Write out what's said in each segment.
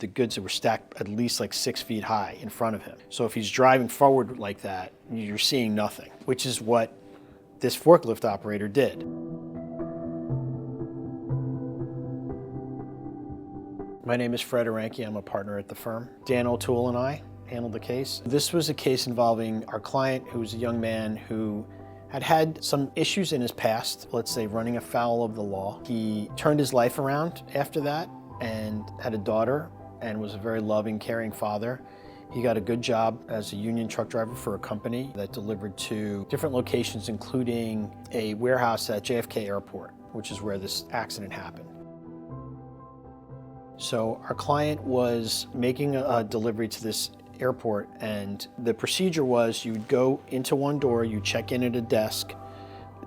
The goods that were stacked at least like 6 feet high in front of him. So if he's driving forward like that, you're seeing nothing, which is what this forklift operator did. My name is Fred Aranki. I'm a partner at the firm. Dan O'Toole and I handled the case. This was a case involving our client, who was a young man who had some issues in his past, let's say running afoul of the law. He turned his life around after that and had a daughter and was a very loving, caring father. He got a good job as a union truck driver for a company that delivered to different locations, including a warehouse at JFK Airport, which is where this accident happened. So our client was making a delivery to this airport, and the procedure was you would go into one door, you check in at a desk,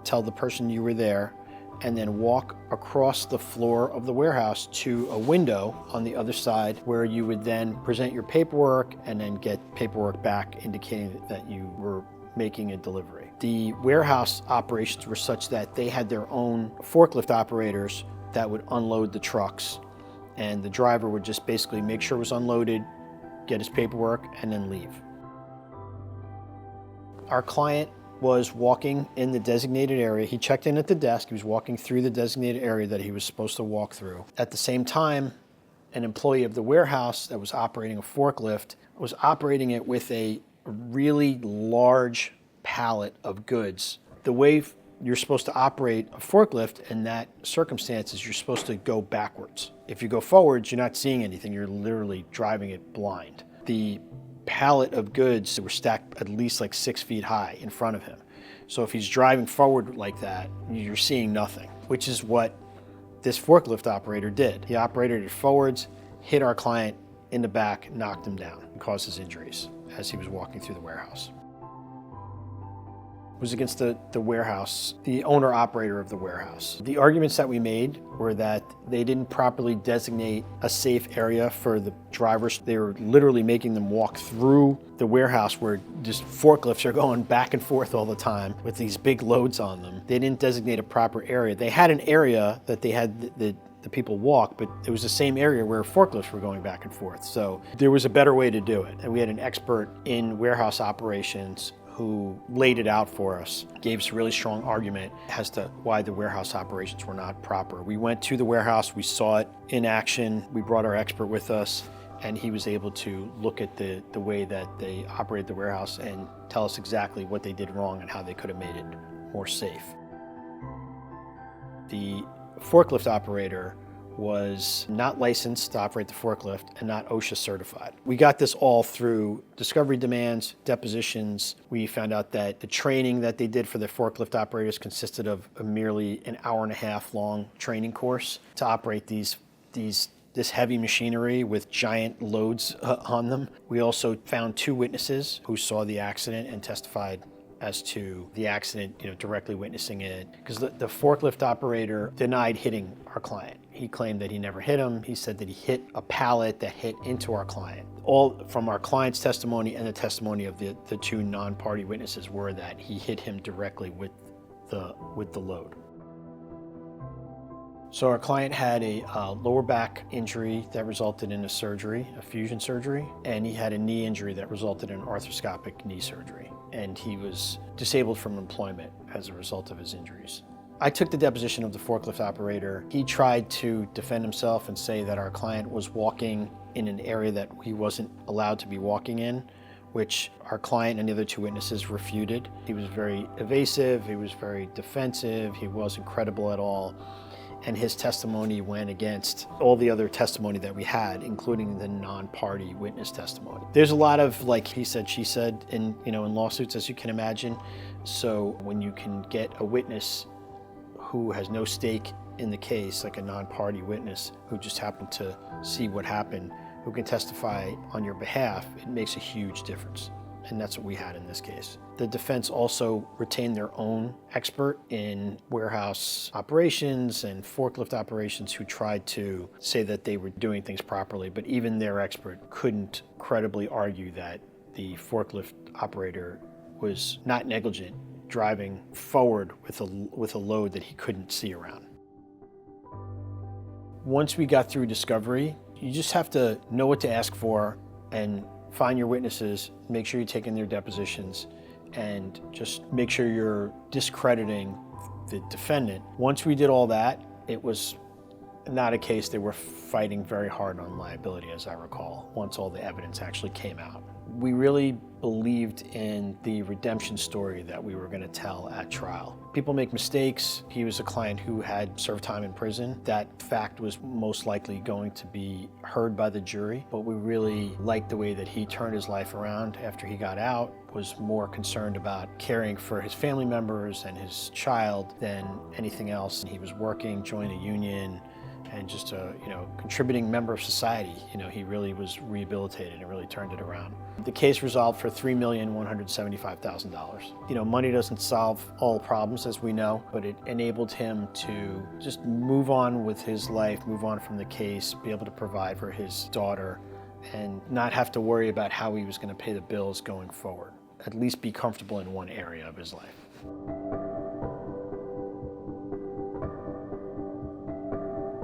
tell the person you were there, and then walk across the floor of the warehouse to a window on the other side where you would then present your paperwork and then get paperwork back indicating that you were making a delivery. The warehouse operations were such that they had their own forklift operators that would unload the trucks, and the driver would just basically make sure it was unloaded, get his paperwork, and then leave. Our client was walking in the designated area. He checked in at the desk. He was walking through the designated area that he was supposed to walk through. At the same time, an employee of the warehouse that was operating a forklift was operating it with a really large pallet of goods. The way you're supposed to operate a forklift in that circumstance is you're supposed to go backwards. If you go forwards, you're not seeing anything. You're literally driving it blind. The pallet of goods that were stacked at least like 6 feet high in front of him. So if he's driving forward like that, you're seeing nothing, which is what this forklift operator did. He operated it forwards, hit our client in the back, knocked him down, and caused his injuries as he was walking through the warehouse. It was against the warehouse, the owner-operator of the warehouse. The arguments that we made were that they didn't properly designate a safe area for the drivers. They were literally making them walk through the warehouse where just forklifts are going back and forth all the time with these big loads on them. They didn't designate a proper area. They had an area that they had the people walk, but it was the same area where forklifts were going back and forth. So there was a better way to do it. And we had an expert in warehouse operations who laid it out for us, gave us a really strong argument as to why the warehouse operations were not proper. We went to the warehouse, we saw it in action, we brought our expert with us, and he was able to look at the way that they operated the warehouse and tell us exactly what they did wrong and how they could have made it more safe. The forklift operator was not licensed to operate the forklift and not OSHA certified. We got this all through discovery demands, depositions. We found out that the training that they did for the forklift operators consisted of merely an hour-and-a-half long training course to operate this heavy machinery with giant loads on them. We also found 2 witnesses who saw the accident and testified as to the accident, directly witnessing it. Because the forklift operator denied hitting our client. He claimed that he never hit him. He said that he hit a pallet that hit into our client. All from our client's testimony and the testimony of the 2 non-party witnesses were that he hit him directly with the load. So our client had a lower back injury that resulted in a surgery, a fusion surgery, and he had a knee injury that resulted in arthroscopic knee surgery. And he was disabled from employment as a result of his injuries. I took the deposition of the forklift operator. He tried to defend himself and say that our client was walking in an area that he wasn't allowed to be walking in, which our client and the other 2 witnesses refuted. He was very evasive, he was very defensive, he wasn't credible at all. And his testimony went against all the other testimony that we had, including the non-party witness testimony. There's a lot of like he said, she said in lawsuits, as you can imagine. So when you can get a witness who has no stake in the case, like a non-party witness who just happened to see what happened, who can testify on your behalf, it makes a huge difference. And that's what we had in this case. The defense also retained their own expert in warehouse operations and forklift operations who tried to say that they were doing things properly, but even their expert couldn't credibly argue that the forklift operator was not negligent driving forward with a load that he couldn't see around. Once we got through discovery, You just have to know what to ask for and find your witnesses, make sure you're taking their depositions, and just make sure you're discrediting the defendant. Once we did all that, it was not a case they were fighting very hard on liability, as I recall, once all the evidence actually came out. We really believed in the redemption story that we were going to tell at trial. People make mistakes. He was a client who had served time in prison. That fact was most likely going to be heard by the jury, but we really liked the way that he turned his life around after he got out, was more concerned about caring for his family members and his child than anything else. He was working, joined a union, and just a contributing member of society. He really was rehabilitated and really turned it around. The case resolved for $3,175,000. Money doesn't solve all problems, as we know, but it enabled him to just move on with his life, move on from the case, be able to provide for his daughter, and not have to worry about how he was going to pay the bills going forward. At least be comfortable in one area of his life.